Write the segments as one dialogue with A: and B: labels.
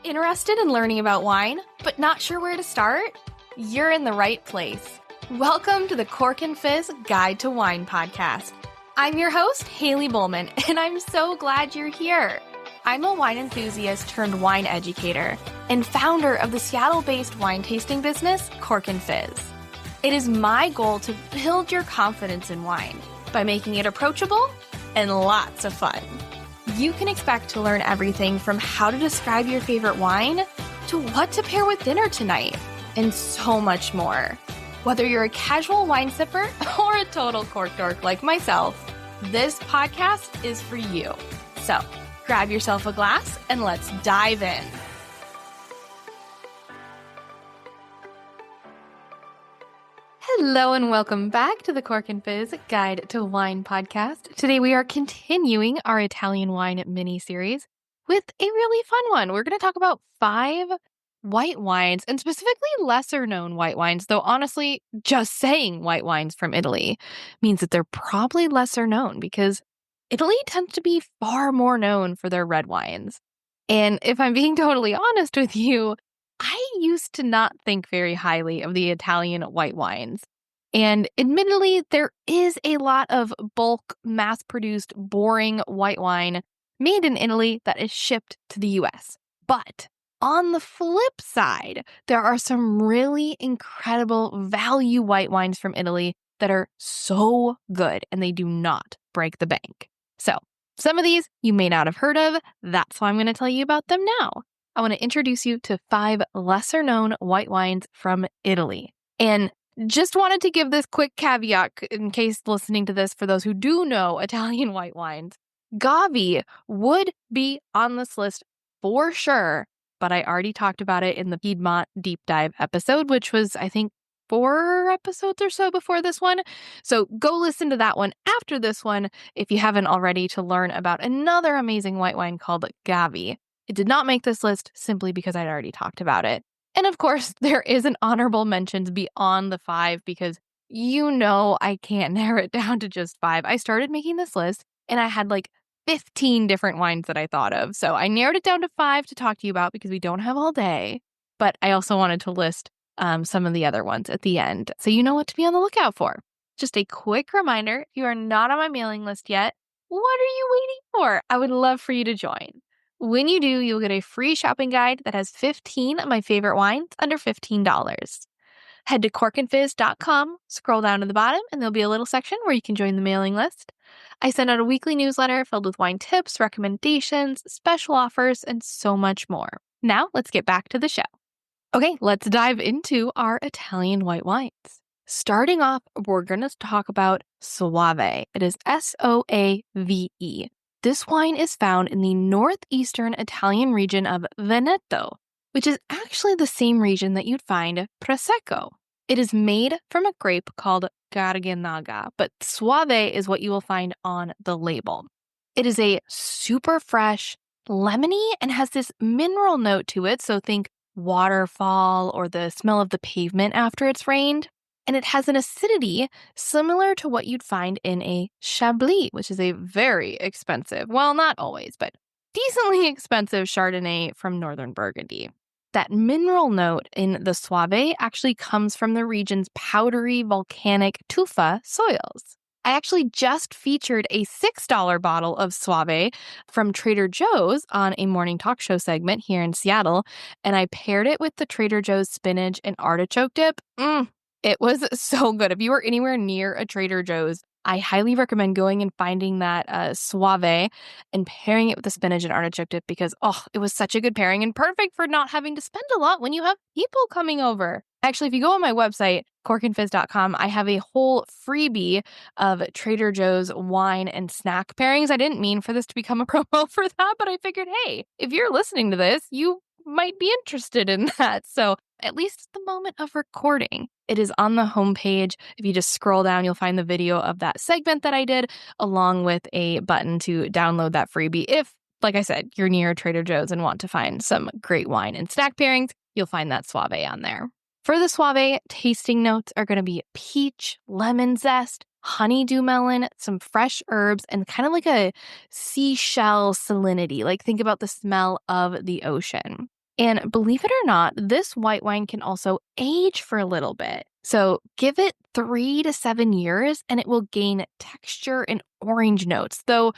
A: Interested in learning about wine, but not sure where to start? You're in the right place. Welcome to the Cork and Fizz Guide to Wine podcast. I'm your host, Haley Bowman, and I'm so glad you're here. I'm a wine enthusiast turned wine educator and founder of the Seattle-based wine tasting business, Cork and Fizz. It is my goal to build your confidence in wine by making it approachable and lots of fun. You can expect to learn everything from how to describe your favorite wine to what to pair with dinner tonight, and so much more. Whether you're a casual wine sipper or a total cork dork like myself, this podcast is for you. So grab yourself a glass and let's dive in. Hello and welcome back to the Cork and Fizz Guide to Wine podcast. Today we are continuing our Italian wine mini-series with a really fun one. We're going to talk about 5 white wines, and specifically lesser-known white wines, though honestly, just saying white wines from Italy means that they're probably lesser known because Italy tends to be far more known for their red wines. And if I'm being totally honest with you, I used to not think very highly of the Italian white wines. And admittedly, there is a lot of bulk, mass-produced, boring white wine made in Italy that is shipped to the US. But on the flip side, there are some really incredible value white wines from Italy that are so good and they do not break the bank. So some of these you may not have heard of. That's why I'm going to tell you about them now. I want to introduce you to 5 lesser-known white wines from Italy. And just wanted to give this quick caveat in case listening to this for those who do know Italian white wines. Gavi would be on this list for sure, but I already talked about it in the Piedmont deep dive episode, which was, I think, 4 episodes or so before this one. So go listen to that one after this one if you haven't already to learn about another amazing white wine called Gavi. It did not make this list simply because I'd already talked about it. And of course, there is an honorable mentions beyond the 5 because you know I can't narrow it down to just 5. I started making this list and I had like 15 different wines that I thought of. So I narrowed it down to 5 to talk to you about because we don't have all day. But I also wanted to list some of the other ones at the end so you know what to be on the lookout for. Just a quick reminder, if you are not on my mailing list yet, what are you waiting for? I would love for you to join. When you do, you'll get a free shopping guide that has 15 of my favorite wines under $15. Head to corkandfizz.com, scroll down to the bottom, and there'll be a little section where you can join the mailing list. I send out a weekly newsletter filled with wine tips, recommendations, special offers, and so much more. Now, let's get back to the show. Okay, let's dive into our Italian white wines. Starting off, we're going to talk about Soave. It is S-O-A-V-E. This wine is found in the northeastern Italian region of Veneto, which is actually the same region that you'd find Prosecco. It is made from a grape called Garganega, but Soave is what you will find on the label. It is a super fresh, lemony, and has this mineral note to it, so think waterfall or the smell of the pavement after it's rained. And it has an acidity similar to what you'd find in a Chablis, which is a very expensive, well, not always, but decently expensive Chardonnay from northern Burgundy. That mineral note in the Soave actually comes from the region's powdery volcanic tufa soils. I actually just featured a $6 bottle of Soave from Trader Joe's on a morning talk show segment here in Seattle, and I paired it with the Trader Joe's spinach and artichoke dip. It was so good. If you are anywhere near a Trader Joe's, I highly recommend going and finding that Soave and pairing it with the spinach and artichoke dip because, it was such a good pairing and perfect for not having to spend a lot when you have people coming over. Actually, if you go on my website, corkandfizz.com, I have a whole freebie of Trader Joe's wine and snack pairings. I didn't mean for this to become a promo for that, but I figured, hey, if you're listening to this, you might be interested in that. So at least at the moment of recording, it is on the homepage. If you just scroll down, you'll find the video of that segment that I did, along with a button to download that freebie. If, like I said, you're near Trader Joe's and want to find some great wine and snack pairings, you'll find that Soave on there. For the Soave, tasting notes are going to be peach, lemon zest, honeydew melon, some fresh herbs, and kind of like a seashell salinity. Like think about the smell of the ocean. And believe it or not, this white wine can also age for a little bit. So give it 3 to 7 years and it will gain texture and orange notes. Though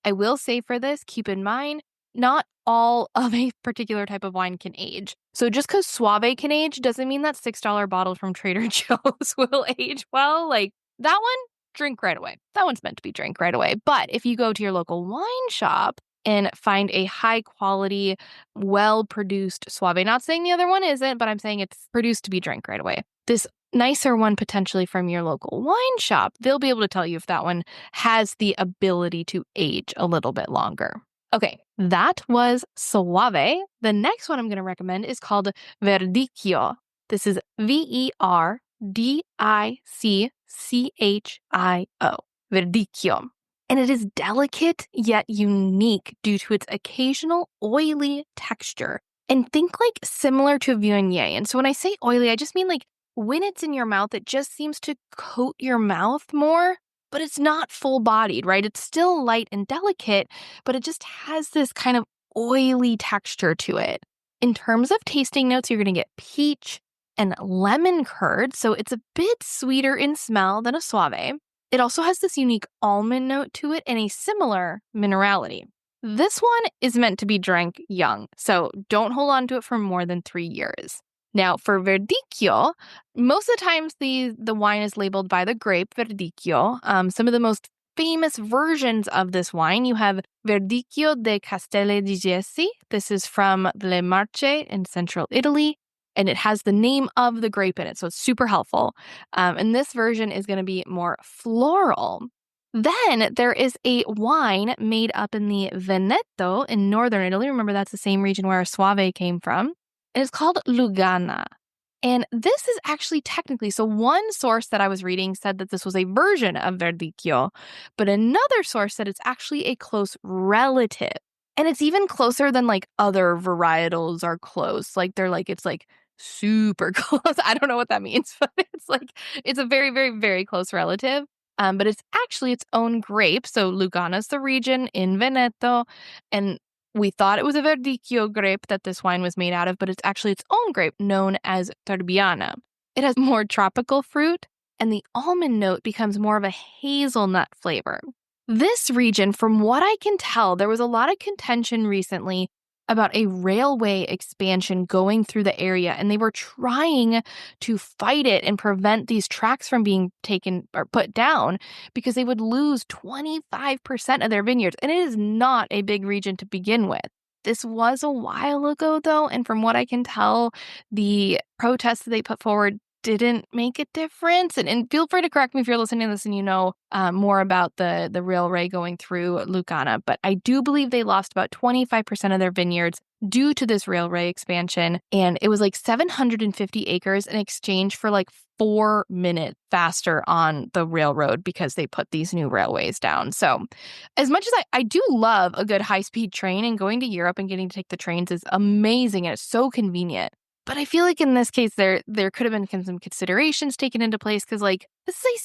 A: I will say for this, keep in mind, not all of a particular type of wine can age. So just because Soave can age doesn't mean that $6 bottle from Trader Joe's will age well. Like that one, drink right away. That one's meant to be drink right away. But if you go to your local wine shop and find a high quality, well-produced Soave, not saying the other one isn't, but I'm saying it's produced to be drank right away. This nicer one potentially from your local wine shop, they'll be able to tell you if that one has the ability to age a little bit longer. Okay, that was Soave. The next one I'm going to recommend is called Verdicchio. This is Verdicchio. Verdicchio. And it is delicate yet unique due to its occasional oily texture. And think like similar to Viognier. And so when I say oily, I just mean like when it's in your mouth, it just seems to coat your mouth more, but it's not full-bodied, right? It's still light and delicate, but it just has this kind of oily texture to it. In terms of tasting notes, you're going to get peach and lemon curd, so it's a bit sweeter in smell than a Soave. It also has this unique almond note to it and a similar minerality. This one is meant to be drank young, so don't hold on to it for more than 3 years. Now, for Verdicchio, most of the times the wine is labeled by the grape, Verdicchio. Some of the most famous versions of this wine, you have Verdicchio de Castelli di Jesi. This is from Le Marche in central Italy, and it has the name of the grape in it, so it's super helpful. And this version is going to be more floral. Then there is a wine made up in the Veneto in northern Italy. Remember, that's the same region where Soave came from. And it's called Lugana. And this is actually technically, so one source that I was reading said that this was a version of Verdicchio, but another source said it's actually a close relative. And it's even closer than like other varietals are close. Like it's like super close. I don't know what that means, but it's a very, very, very close relative. But it's actually its own grape. So Lugana's the region in Veneto, and we thought it was a Verdicchio grape that this wine was made out of, but it's actually its own grape known as Trebbiano. It has more tropical fruit, and the almond note becomes more of a hazelnut flavor. This region, from what I can tell, there was a lot of contention recently about a railway expansion going through the area, and they were trying to fight it and prevent these tracks from being taken or put down because they would lose 25% of their vineyards, and it is not a big region to begin with. This was a while ago, though, and from what I can tell, the protests that they put forward didn't make a difference. And feel free to correct me if you're listening to this and you know more about the railway going through Lugana. But I do believe they lost about 25% of their vineyards due to this railway expansion. And it was like 750 acres in exchange for like 4 minutes faster on the railroad because they put these new railways down. So as much as I do love a good high-speed train, and going to Europe and getting to take the trains is amazing and it's so convenient. But I feel like in this case, there could have been some considerations taken into place because, like, this is a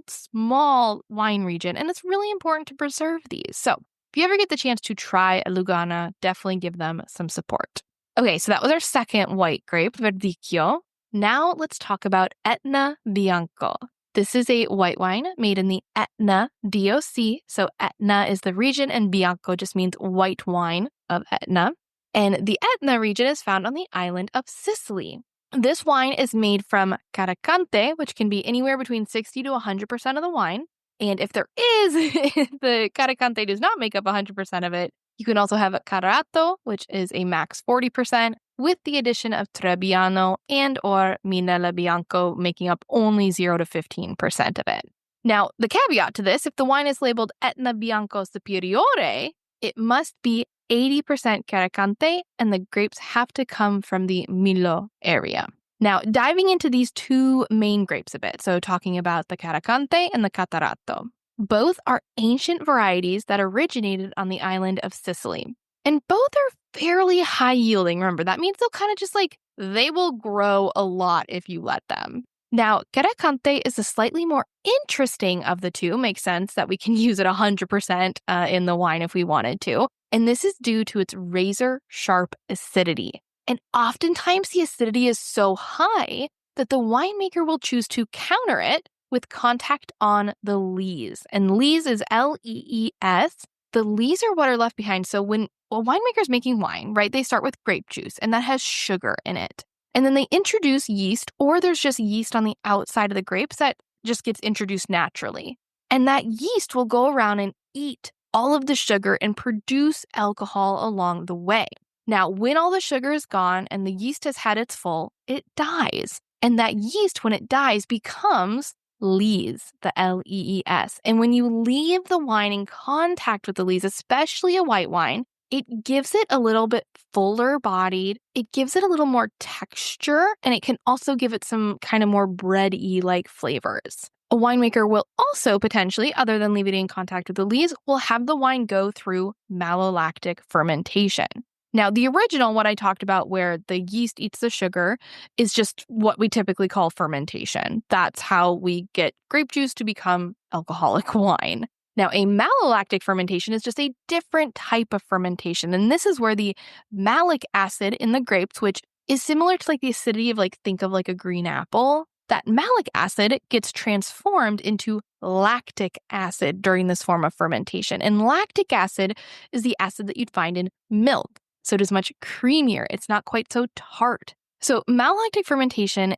A: small wine region, and it's really important to preserve these. So if you ever get the chance to try a Lugana, definitely give them some support. Okay, so that was our second white grape, Verdicchio. Now let's talk about Etna Bianco. This is a white wine made in the Etna DOC. So Etna is the region, and Bianco just means white wine of Etna. And the Etna region is found on the island of Sicily. This wine is made from Caracante, which can be anywhere between 60 to 100% of the wine. And if there is, if the Caracante does not make up 100% of it, you can also have a Carato, which is a max 40%, with the addition of Trebbiano and or Minella Bianco, making up only 0 to 15% of it. Now, the caveat to this, if the wine is labeled Etna Bianco Superiore, it must be 80% Caracante, and the grapes have to come from the Milo area. Now, diving into these two main grapes a bit, so talking about the Caracante and the Catarato. Both are ancient varieties that originated on the island of Sicily. And both are fairly high yielding. Remember, that means they'll kind of just they will grow a lot if you let them. Now, Caracante is the slightly more interesting of the two. Makes sense that we can use it 100% in the wine if we wanted to. And this is due to its razor-sharp acidity. And oftentimes the acidity is so high that the winemaker will choose to counter it with contact on the lees. And lees is L-E-E-S. The lees are what are left behind. So when a winemaker's making wine, right, they start with grape juice, and that has sugar in it. And then they introduce yeast, or there's just yeast on the outside of the grapes that just gets introduced naturally. And that yeast will go around and eat all of the sugar and produce alcohol along the way. Now, when all the sugar is gone and the yeast has had its full, it dies. And that yeast, when it dies, becomes lees, the L-E-E-S. And when you leave the wine in contact with the lees, especially a white wine, it gives it a little bit fuller bodied. It gives it a little more texture, and it can also give it some kind of more bready like flavors. A winemaker will also potentially, other than leaving it in contact with the lees, will have the wine go through malolactic fermentation. Now, the original, what I talked about where the yeast eats the sugar, is just what we typically call fermentation. That's how we get grape juice to become alcoholic wine. Now, a malolactic fermentation is just a different type of fermentation. And this is where the malic acid in the grapes, which is similar to like the acidity of think of like a green apple, that malic acid gets transformed into lactic acid during this form of fermentation. And lactic acid is the acid that you'd find in milk. So it is much creamier. It's not quite so tart. So malolactic fermentation,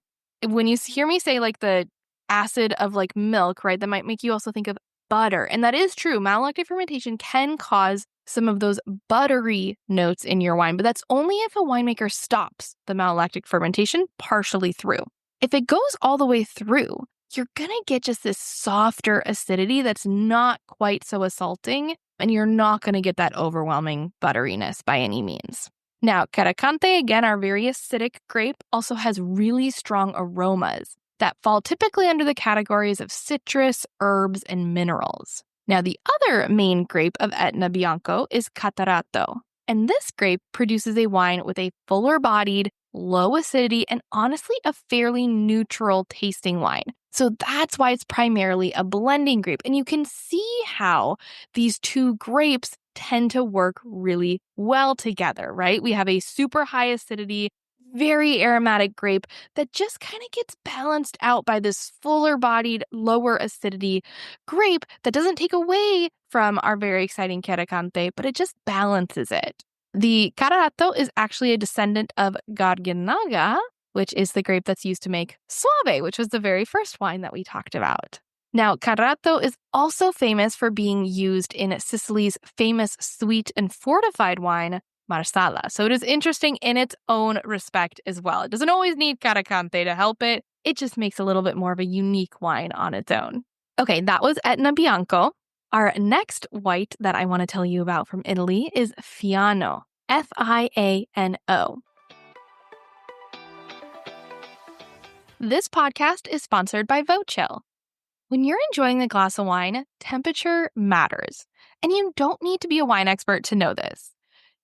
A: when you hear me say like the acid of like milk, right, that might make you also think of butter. And that is true. Malolactic fermentation can cause some of those buttery notes in your wine, but that's only if a winemaker stops the malolactic fermentation partially through. If it goes all the way through, you're going to get just this softer acidity that's not quite so assaulting, and you're not going to get that overwhelming butteriness by any means. Now, Caracante, again, our very acidic grape, also has really strong aromas that fall typically under the categories of citrus, herbs, and minerals. Now, the other main grape of Etna Bianco is Catarato, and this grape produces a wine with a fuller-bodied, low acidity, and honestly a fairly neutral tasting wine. So that's why it's primarily a blending grape. And you can see how these two grapes tend to work really well together, right? We have a super high acidity, very aromatic grape that just kind of gets balanced out by this fuller-bodied, lower acidity grape that doesn't take away from our very exciting Caracante, but it just balances it. The Carato is actually a descendant of Gargenaga, which is the grape that's used to make Soave, which was the very first wine that we talked about. Now, Carato is also famous for being used in Sicily's famous sweet and fortified wine, Marsala. So it is interesting in its own respect as well. It doesn't always need Caracante to help it. It just makes a little bit more of a unique wine on its own. Okay, that was Etna Bianco. Our next white that I want to tell you about from Italy is Fiano, F-I-A-N-O. This podcast is sponsored by VoChill. When you're enjoying a glass of wine, temperature matters, and you don't need to be a wine expert to know this.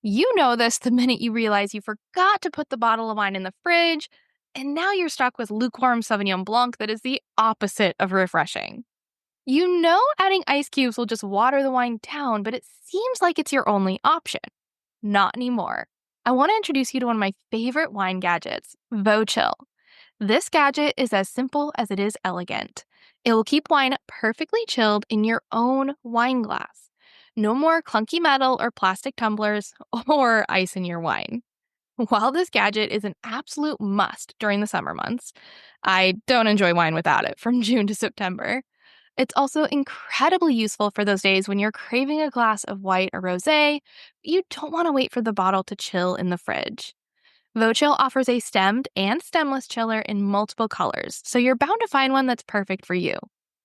A: You know this the minute you realize you forgot to put the bottle of wine in the fridge, and now you're stuck with lukewarm Sauvignon Blanc that is the opposite of refreshing. You know adding ice cubes will just water the wine down, but it seems like it's your only option. Not anymore. I want to introduce you to one of my favorite wine gadgets, VoChill. This gadget is as simple as it is elegant. It will keep wine perfectly chilled in your own wine glass. No more clunky metal or plastic tumblers or ice in your wine. While this gadget is an absolute must during the summer months, I don't enjoy wine without it from June to September. It's also incredibly useful for those days when you're craving a glass of white or rosé, but you don't want to wait for the bottle to chill in the fridge. VoChill offers a stemmed and stemless chiller in multiple colors, so you're bound to find one that's perfect for you.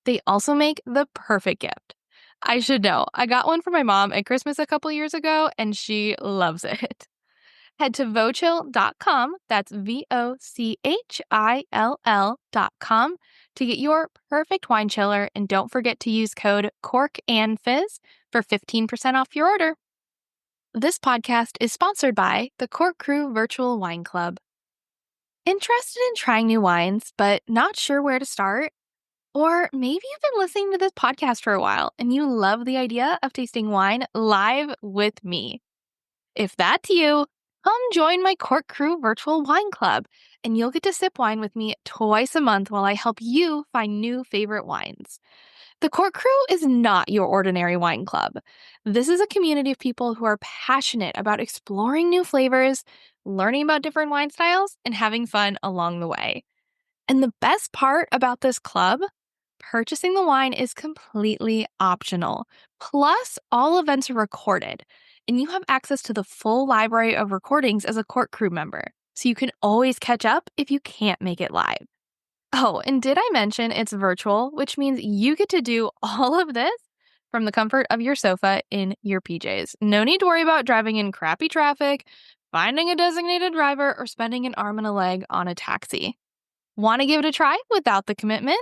A: They also make the perfect gift. I should know, I got one for my mom at Christmas a couple years ago, and she loves it. Head to vochill.com, that's VOCHILL.com, to get your perfect wine chiller, and don't forget to use code CORKANDFIZZ for 15% off your order. This podcast is sponsored by the Cork Crew Virtual Wine Club. Interested in trying new wines, but not sure where to start? Or maybe you've been listening to this podcast for a while and you love the idea of tasting wine live with me. If that's you, come join my Cork Crew virtual wine club, and you'll get to sip wine with me twice a month while I help you find new favorite wines. The Cork Crew is not your ordinary wine club. This is a community of people who are passionate about exploring new flavors, learning about different wine styles, and having fun along the way. And the best part about this club, purchasing the wine is completely optional. Plus, all events are recorded, and you have access to the full library of recordings as a Cork Crew member, so you can always catch up if you can't make it live. Oh, and did I mention it's virtual, which means you get to do all of this from the comfort of your sofa in your PJs. No need to worry about driving in crappy traffic, finding a designated driver, or spending an arm and a leg on a taxi. Want to give it a try without the commitment?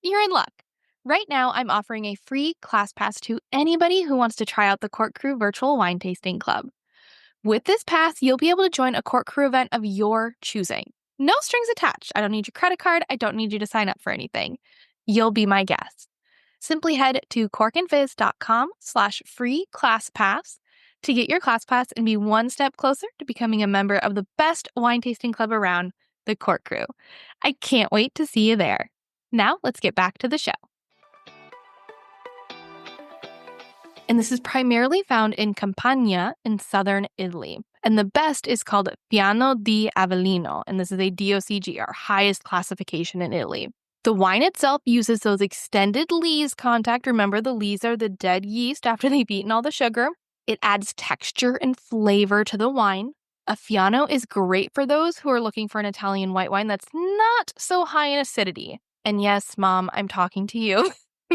A: You're in luck. Right now, I'm offering a free class pass to anybody who wants to try out the Cork Crew Virtual Wine Tasting Club. With this pass, you'll be able to join a Cork Crew event of your choosing. No strings attached. I don't need your credit card. I don't need you to sign up for anything. You'll be my guest. Simply head to corkandfizz.com/free class pass to get your class pass and be one step closer to becoming a member of the best wine tasting club around, the Cork Crew. I can't wait to see you there. Now let's get back to the show. And this is primarily found in Campania in southern Italy. And the best is called Fiano di Avellino, and this is a DOCG, our highest classification in Italy. The wine itself uses those extended lees contact. Remember, the lees are the dead yeast after they've eaten all the sugar. It adds texture and flavor to the wine. A Fiano is great for those who are looking for an Italian white wine that's not so high in acidity. And yes, Mom, I'm talking to you.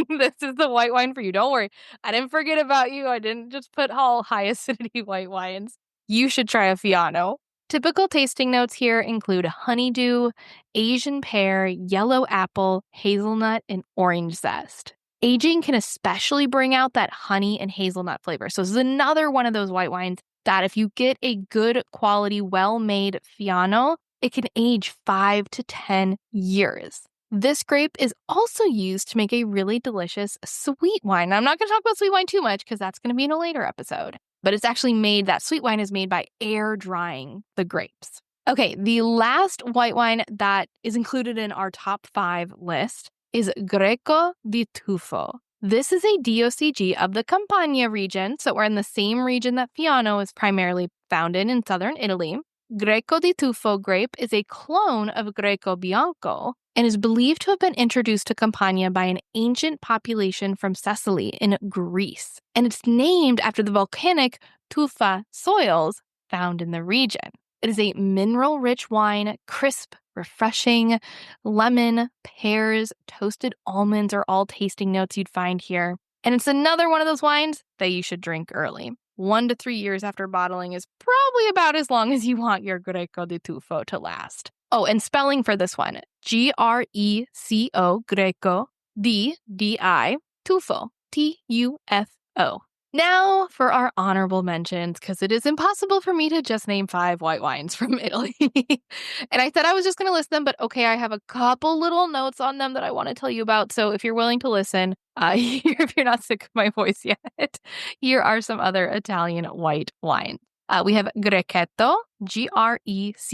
A: This is the white wine for you. Don't worry. I didn't forget about you. I didn't just put all high acidity white wines. You should try a Fiano. Typical tasting notes here include honeydew, Asian pear, yellow apple, hazelnut, and orange zest. Aging can especially bring out that honey and hazelnut flavor. So this is another one of those white wines that if you get a good quality, well-made Fiano, it can age 5 to 10 years. This grape is also used to make a really delicious sweet wine. Now, I'm not going to talk about sweet wine too much because that's going to be in a later episode. But it's actually made, that sweet wine is made by air drying the grapes. Okay, the last white wine that is included in our top 5 list is Greco di Tufo. This is a DOCG of the Campania region, so we're in the same region that Fiano is primarily found in southern Italy. Greco di Tufo grape is a clone of Greco Bianco and is believed to have been introduced to Campania by an ancient population from Sicily in Greece. And it's named after the volcanic tufa soils found in the region. It is a mineral-rich wine, crisp, refreshing. Lemon, pears, toasted almonds are all tasting notes you'd find here. And it's another one of those wines that you should drink early. 1 to 3 years after bottling is probably about as long as you want your Greco di Tufo to last. Oh, and spelling for this one, Greco, Greco, D-I, Tufo, T-U-F-O. Now for our honorable mentions, because it is impossible for me to just name 5 white wines from Italy. And I said I was just going to list them, but okay, I have a couple little notes on them that I want to tell you about. So if you're willing to listen, if you're not sick of my voice yet, here are some other Italian white wines. We have Grechetto, Grechetto.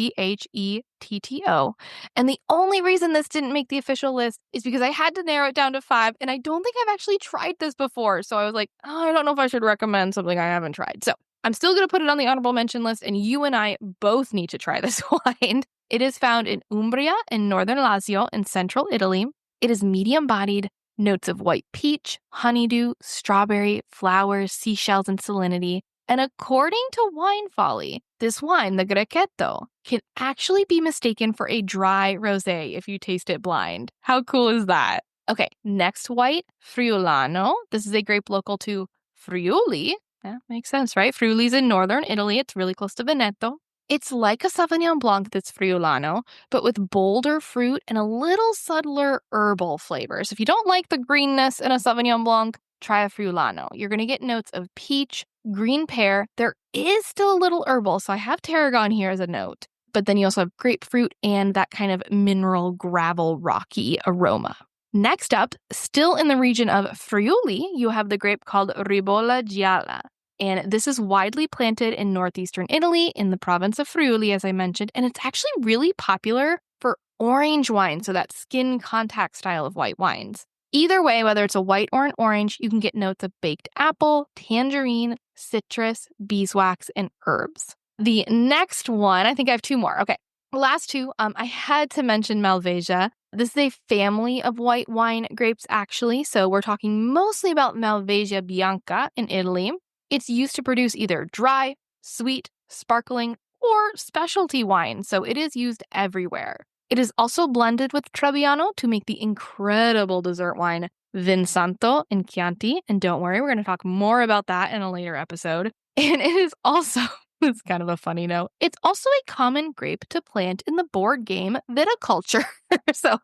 A: And the only reason this didn't make the official list is because I had to narrow it down to 5. And I don't think I've actually tried this before. So I was like, I don't know if I should recommend something I haven't tried. So I'm still going to put it on the honorable mention list. And you and I both need to try this wine. It is found in Umbria and northern Lazio in central Italy. It is medium-bodied, notes of white peach, honeydew, strawberry, flowers, seashells, and salinity. And according to Wine Folly, this wine, the Grechetto, can actually be mistaken for a dry rosé if you taste it blind. How cool is that? Okay, next white, Friulano. This is a grape local to Friuli. Yeah, makes sense, right? Friuli's in northern Italy. It's really close to Veneto. It's like a Sauvignon Blanc that's Friulano, but with bolder fruit and a little subtler herbal flavors. If you don't like the greenness in a Sauvignon Blanc, try a Friulano. You're going to get notes of peach, green pear. There is still a little herbal, so I have tarragon here as a note. But then you also have grapefruit and that kind of mineral, gravel, rocky aroma. Next up, still in the region of Friuli, you have the grape called Ribolla Gialla. And this is widely planted in northeastern Italy in the province of Friuli, as I mentioned. And it's actually really popular for orange wine, so that skin contact style of white wines. Either way, whether it's a white or an orange, you can get notes of baked apple, tangerine, citrus, beeswax, and herbs. The next one, I think I have two more. Okay. Last two, I had to mention Malvasia. This is a family of white wine grapes, actually. So we're talking mostly about Malvasia bianca in Italy. It's used to produce either dry, sweet, sparkling, or specialty wine. So it is used everywhere. It is also blended with Trebbiano to make the incredible dessert wine Vinsanto in Chianti. And don't worry, we're going to talk more about that in a later episode. And it is also, it's kind of a funny note, it's also a common grape to plant in the board game viticulture. So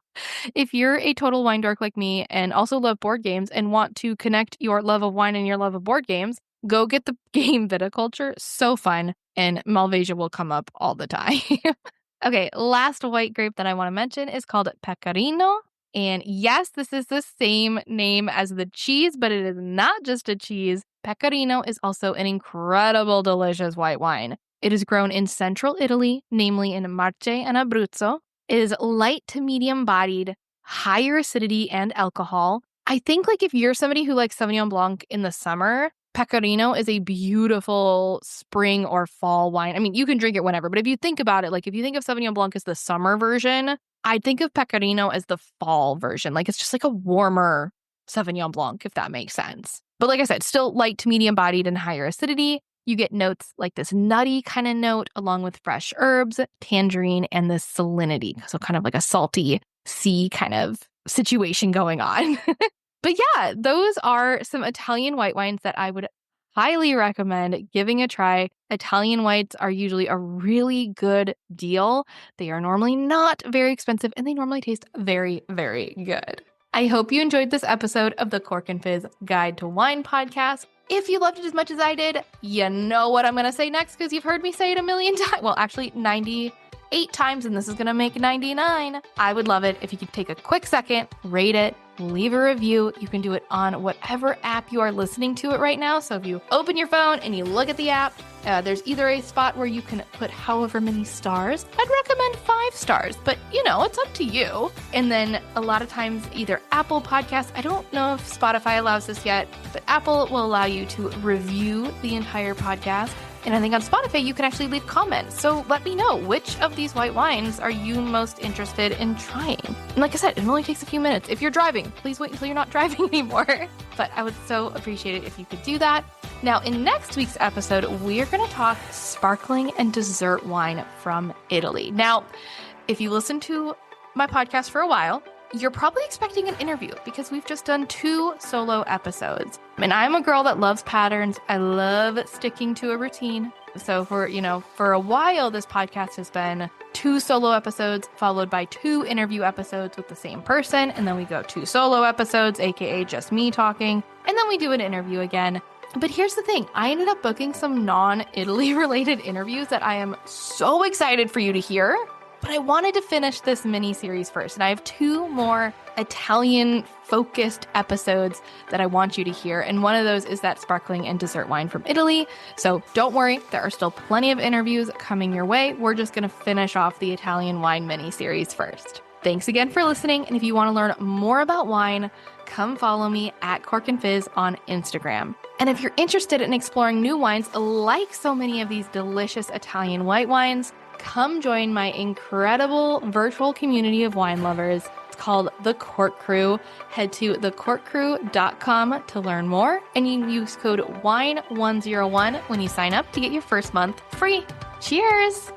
A: if you're a total wine dork like me and also love board games and want to connect your love of wine and your love of board games, go get the game viticulture. So fun. And Malvasia will come up all the time. Okay, last white grape that I want to mention is called Pecorino. And yes, this is the same name as the cheese, but it is not just a cheese. Pecorino is also an incredible, delicious white wine. It is grown in central Italy, namely in Marche and Abruzzo. It is light to medium bodied, higher acidity and alcohol. I think if you're somebody who likes Sauvignon Blanc in the summer, Pecorino is a beautiful spring or fall wine. I mean, you can drink it whenever, but if you think about it, if you think of Sauvignon Blanc as the summer version, I'd think of Pecorino as the fall version. It's just a warmer Sauvignon Blanc, if that makes sense. But like I said, still light to medium bodied and higher acidity. You get notes like this nutty kind of note along with fresh herbs, tangerine, and this salinity. So kind of like a salty sea kind of situation going on. But yeah, those are some Italian white wines that I would highly recommend giving a try. Italian whites are usually a really good deal. They are normally not very expensive and they normally taste very, very good. I hope you enjoyed this episode of the Cork and Fizz Guide to Wine podcast. If you loved it as much as I did, you know what I'm going to say next because you've heard me say it a million times. Well, actually 98 times, and this is going to make 99. I would love it if you could take a quick second, rate it, leave a review. You can do it on whatever app you are listening to it right now. So if you open your phone and you look at the app, there's either a spot where you can put however many stars. I'd recommend 5 stars, but it's up to you. And then a lot of times either Apple Podcasts, I don't know if Spotify allows this yet, but Apple will allow you to review the entire podcast. And I think on Spotify, you can actually leave comments. So let me know, which of these white wines are you most interested in trying? And like I said, it only takes a few minutes. If you're driving, please wait until you're not driving anymore. But I would so appreciate it if you could do that. Now, in next week's episode, we're going to talk sparkling and dessert wine from Italy. Now, if you listen to my podcast for a while, you're probably expecting an interview because we've just done 2 solo episodes. And I'm a girl that loves patterns. I love sticking to a routine. So for a while, this podcast has been 2 solo episodes followed by 2 interview episodes with the same person. And then we go 2 solo episodes, aka just me talking. And then we do an interview again. But here's the thing. I ended up booking some non-Italy related interviews that I am so excited for you to hear. But I wanted to finish this mini-series first, and I have 2 more Italian-focused episodes that I want you to hear, and one of those is that sparkling and dessert wine from Italy. So don't worry, there are still plenty of interviews coming your way. We're just going to finish off the Italian wine mini-series first. Thanks again for listening, and if you want to learn more about wine, come follow me at Cork and Fizz on Instagram. And if you're interested in exploring new wines like so many of these delicious Italian white wines, come join my incredible virtual community of wine lovers. It's called The Cork Crew. Head to thecorkcrew.com to learn more, and you can use code WINE101 when you sign up to get your first month free. Cheers!